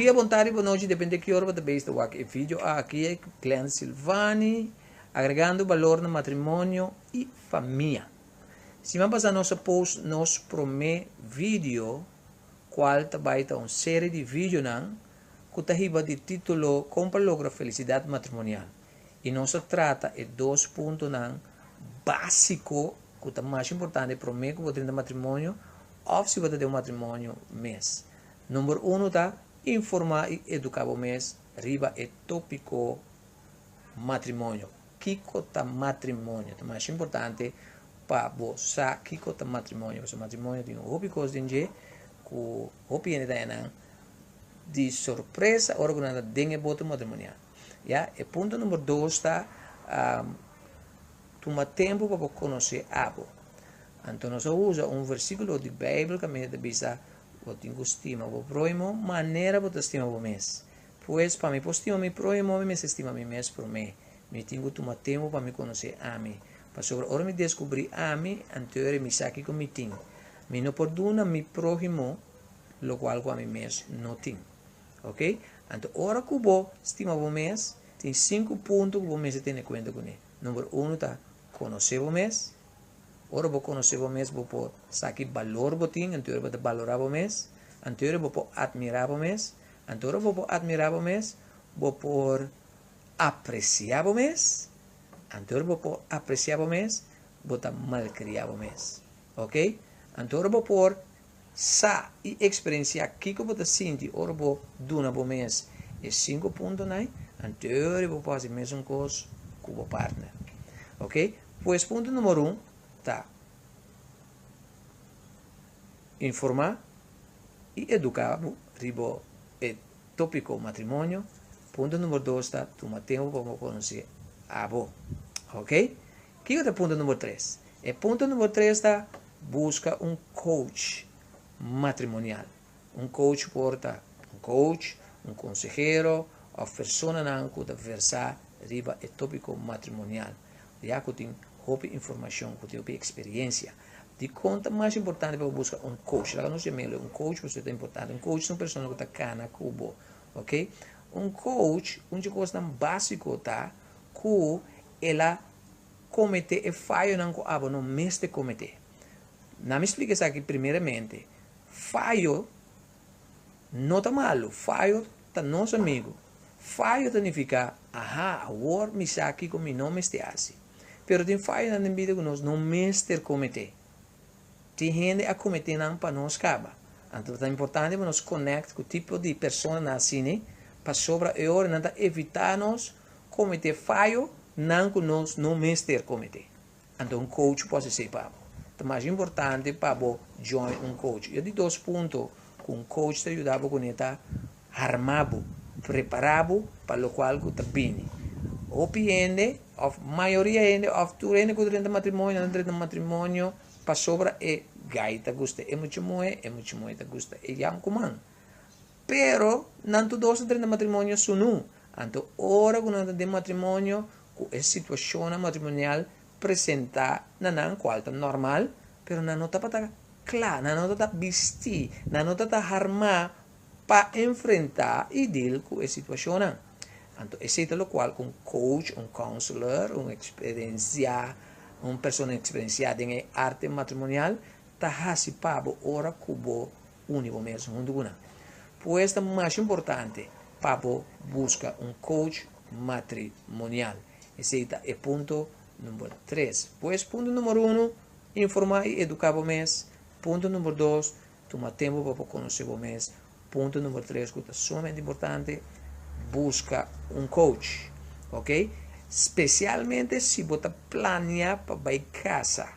dia, bom tarde, boa noite, depende de que hora você veja o vídeo. Aqui é Clean Silvani, agregando valor no matrimônio e família. Se você passar nosso post, nosso primeiro vídeo, qual vai ter uma série de vídeos, que está de título Como logra felicidade matrimonial. E nós trata de 2 pontos básicos, que é mais importante para mim, que você tem matrimônio, ou se você tem um matrimônio mês. Número 1 está informar e educar o mês, riba é tópico matrimônio. Kiko tá matrimônio, é mais importante para você, Kiko tá matrimônio. Porque o matrimônio tem um coisa que o hopi ainda de surpresa, ora que nada dengue boto matrimonial. Ya, e ponto número 2 está toma tempo para conhecer abo. Então nós usa um versículo de Bíblia que me diz o tenho estima o próximo maneira para estima o mês. Pois para mim estima o próximo me estima o mês por mim. Me tenho tomar tempo para me conhecer a mim. Para sobre ora me descobrir a mim, anterior me saque com me tenho. Me não perdona mi próximo, lo qual com a mim mês não tenho. Ok? Então ora que eu estima o mês, tem 5 pontos que o mês tem em conta com ele. Número 1 está conhecer o mês. Ora vou conhecer o mês, vou saber valor que tem, então vou valorar o mês, então vou admirar o mês, então vou admirar o mês, vou apreciar o mês, então vou apreciar o mês, vou malcriar o mês, ok? Então vou sa e experienciar o que eu vou sentir, ora vou dar o mês, e 5 pontos, então vou fazer a mesma coisa com o partner, ok? Pois ponto número 1, tá informar e educar ribo é tópico matrimônio. Ponto número 2 está tomar tempo para conhecer a avó, ok? Que é o ponto número 3? E ponto número 3 está busca um coach matrimonial. Um coach porta um coach, um consejero, a pessoa que vai versar riba é tópico matrimonial. Já que tem informação, que tem experiência. De conta mais importante para buscar um coach. Lá não se chama um coach, porque é importante. Um coach é uma pessoa que está cana, cubo, ok? Um coach, uma coisa básica tá, que ela comete e falha não mestre comete. Não me explica isso aqui primeiramente. Falho não está malo, falho está nosso amigo. Falho significa, agora me saque com meu nome este assim. Pero tem falha na vida que nós não mestre cometer. Tem gente a cometer não para nós acaba. Então é importante que nós conecte com o tipo de pessoa assim, para sobre a hora não evitar nós cometer falho não que nós não mestre cometer. Então um coach pode ser para o mais importante para join um coach. Eu de 2 pontos com um coach te ajudava com ele armado, preparado para o qual que está bem. O piende, a maioria ende, of tu ende com o matrimônio, para sobra e gaita gusta, é muito te gusta, e yang comum. Pero, não tu dois de matrimônio sunu. Então, ora com de matrimônio, com a situação matrimonial presenta na qual tá normal, pero não tá para claro, não tá vestir, não tá armar para enfrentar e deal com a situação. Então, esse é o qual um coach, um counselor, uma pessoa experienciada em arte matrimonial, está para ora cubo único mesmo, Pois é mais importante para buscar um coach matrimonial. Esse é o ponto número 3. Pois ponto número 1, informar e educar o mês. Ponto número 2, tomar tempo para conhecer o mês. Ponto número 3, que é sumamente importante, busca um coach, ok? Especialmente se você planeja para ir casa,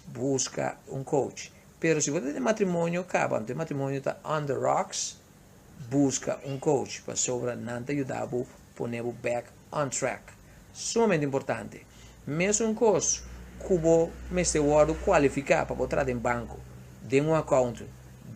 busca um coach. Pero se você tem matrimônio, acaba, o matrimônio está on the rocks, busca um coach para sobre não te ajudar a poner o back on track. Sumamente importante. Mesmo coisa, cubo me se qualificar para botar em banco, de um account,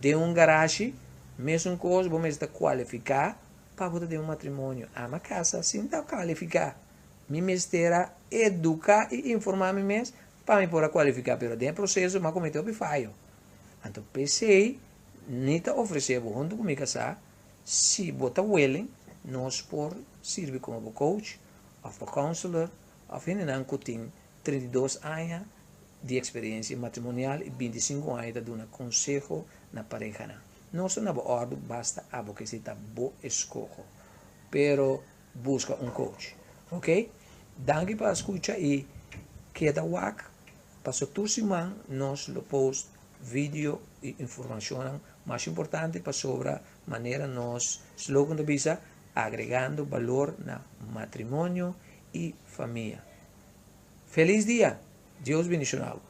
de um garagem, mesmo coisa, vou me qualificar para botar de um matrimônio. A casa, assim, está qualificar. Me mestera educar e informar me mesmo para me poder qualificar, pero dentro do processo, mas cometeu o falho. Então, pensei, nem te oferecer, junto com me casar, Se bota willing, nós por servir como coach, ou counselor, ou ainda que tem 32 anos de experiência matrimonial e 25 anos de um consejo na pareja. Nós não ordem, basta a que se está bom escojo, pero busca um coach, ok? Danke para escuchar e queda wak, para tu semana nós lo post vídeo e informação mais importante para sobre a maneira nós slogan de visa agregando valor na matrimônio e família. Feliz dia, Deus bendicionado.